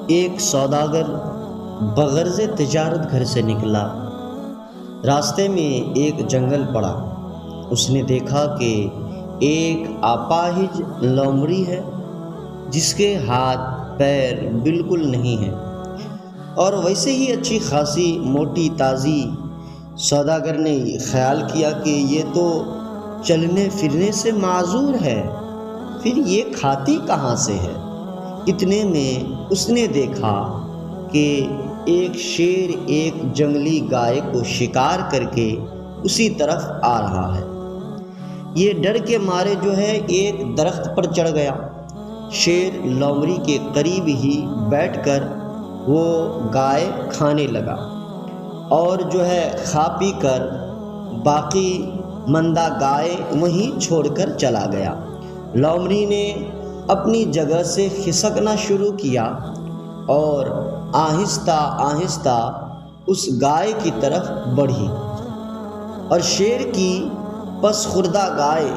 ایک سوداگر بغرض تجارت گھر سے نکلا۔ راستے میں ایک جنگل پڑا۔ اس نے دیکھا کہ ایک اپاہج لومڑی ہے جس کے ہاتھ پیر بالکل نہیں ہیں اور ویسے ہی اچھی خاصی موٹی تازی۔ سوداگر نے خیال کیا کہ یہ تو چلنے پھرنے سے معذور ہے، پھر یہ کھاتی کہاں سے ہے؟ اتنے میں اس نے دیکھا کہ ایک شیر ایک جنگلی گائے کو شکار کر کے اسی طرف آ رہا ہے۔ یہ ڈر کے مارے جو ہے ایک درخت پر چڑھ گیا۔ شیر لومڑی کے قریب ہی بیٹھ کر وہ گائے کھانے لگا اور جو ہے کھا پی کر باقی مندہ گائے وہیں چھوڑ کر چلا گیا۔ لومڑی نے اپنی جگہ سے کھسکنا شروع کیا اور آہستہ آہستہ اس گائے کی طرف بڑھی اور شیر کی پس خوردہ گائے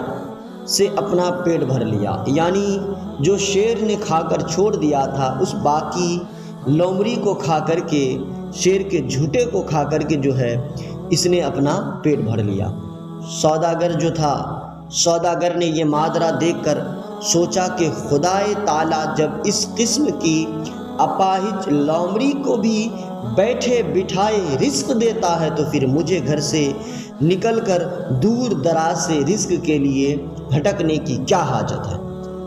سے اپنا پیٹ بھر لیا، یعنی جو شیر نے کھا کر چھوڑ دیا تھا اس باقی لومڑی کو کھا کر کے، شیر کے جھوٹے کو کھا کر کے جو ہے اس نے اپنا پیٹ بھر لیا۔ سوداگر نے یہ ماجرا دیکھ کر سوچا کہ خدائے تعالیٰ جب اس قسم کی اپاہج لومڑی کو بھی بیٹھے بٹھائے رزق دیتا ہے تو پھر مجھے گھر سے نکل کر دور دراز سے رزق کے لیے بھٹکنے کی کیا حاجت ہے؟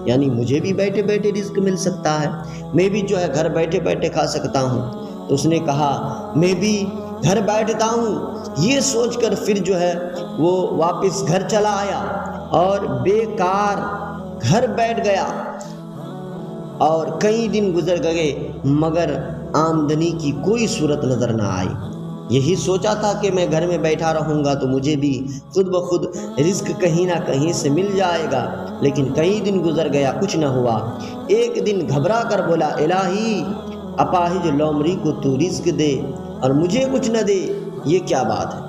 یعنی مجھے بھی بیٹھے بیٹھے رزق مل سکتا ہے، میں بھی جو ہے گھر بیٹھے بیٹھے کھا سکتا ہوں۔ تو اس نے کہا میں بھی گھر بیٹھتا ہوں۔ یہ سوچ کر پھر جو ہے وہ واپس گھر چلا آیا اور بیکار گھر بیٹھ گیا اور کئی دن گزر گئے مگر آمدنی کی کوئی صورت نظر نہ آئی۔ یہی سوچا تھا کہ میں گھر میں بیٹھا رہوں گا تو مجھے بھی خود بخود رزق کہیں نہ کہیں سے مل جائے گا، لیکن کئی دن گزر گیا کچھ نہ ہوا۔ ایک دن گھبرا کر بولا الہی اپاہج لومڑی کو تو رزق دے اور مجھے کچھ نہ دے، یہ کیا بات ہے؟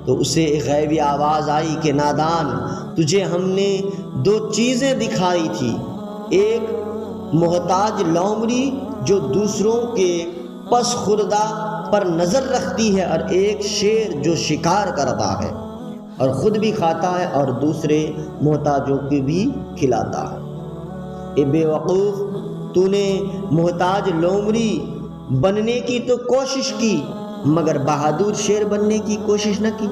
تو اسے ایک غیبی آواز آئی کہ نادان، تجھے ہم نے دو چیزیں دکھائی تھی، ایک محتاج لومڑی جو دوسروں کے پس خوردہ پر نظر رکھتی ہے اور ایک شیر جو شکار کرتا ہے اور خود بھی کھاتا ہے اور دوسرے محتاجوں کو بھی کھلاتا ہے۔ اے بے وقوف، تو نے محتاج لومڑی بننے کی تو کوشش کی مگر بہادر شیر بننے کی کوشش نہ کی۔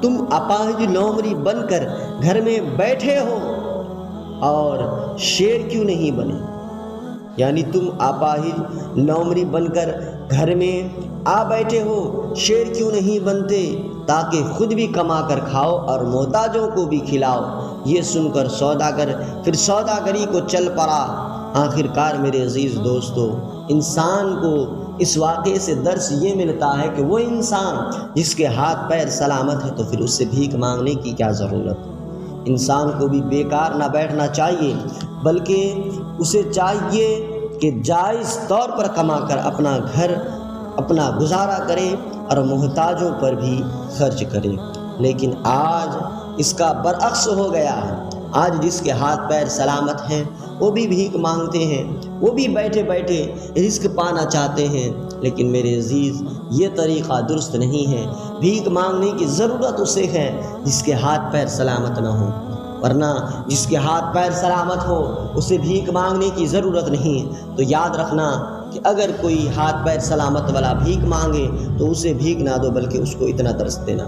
تم اپاہج لومڑی بن کر گھر میں بیٹھے ہو اور شیر کیوں نہیں بنے؟ یعنی تم اپاہج لومڑی بن کر گھر میں آ بیٹھے ہو، شیر کیوں نہیں بنتے تاکہ خود بھی کما کر کھاؤ اور محتاجوں کو بھی کھلاؤ؟ یہ سن کر سوداگر پھر سوداگری کو چل پڑا۔ آخر کار میرے عزیز دوستو، انسان کو اس واقعے سے درس یہ ملتا ہے کہ وہ انسان جس کے ہاتھ پیر سلامت ہے تو پھر اس سے بھیک مانگنے کی کیا ضرورت؟ انسان کو بھی بیکار نہ بیٹھنا چاہیے، بلکہ اسے چاہیے کہ جائز طور پر کما کر اپنا گھر اپنا گزارا کرے اور محتاجوں پر بھی خرچ کرے۔ لیکن آج اس کا برعکس ہو گیا ہے۔ آج جس کے ہاتھ پیر سلامت ہیں وہ بھی بھیک مانگتے ہیں، وہ بھی بیٹھے بیٹھے رزق پانا چاہتے ہیں، لیکن میرے عزیز یہ طریقہ درست نہیں ہے۔ بھیک مانگنے کی ضرورت اسے ہے جس کے ہاتھ پیر سلامت نہ ہو، ورنہ جس کے ہاتھ پیر سلامت ہو اسے بھیک مانگنے کی ضرورت نہیں۔ تو یاد رکھنا کہ اگر کوئی ہاتھ پیر سلامت والا بھیک مانگے تو اسے بھیک نہ دو بلکہ اس کو اتنا درس دینا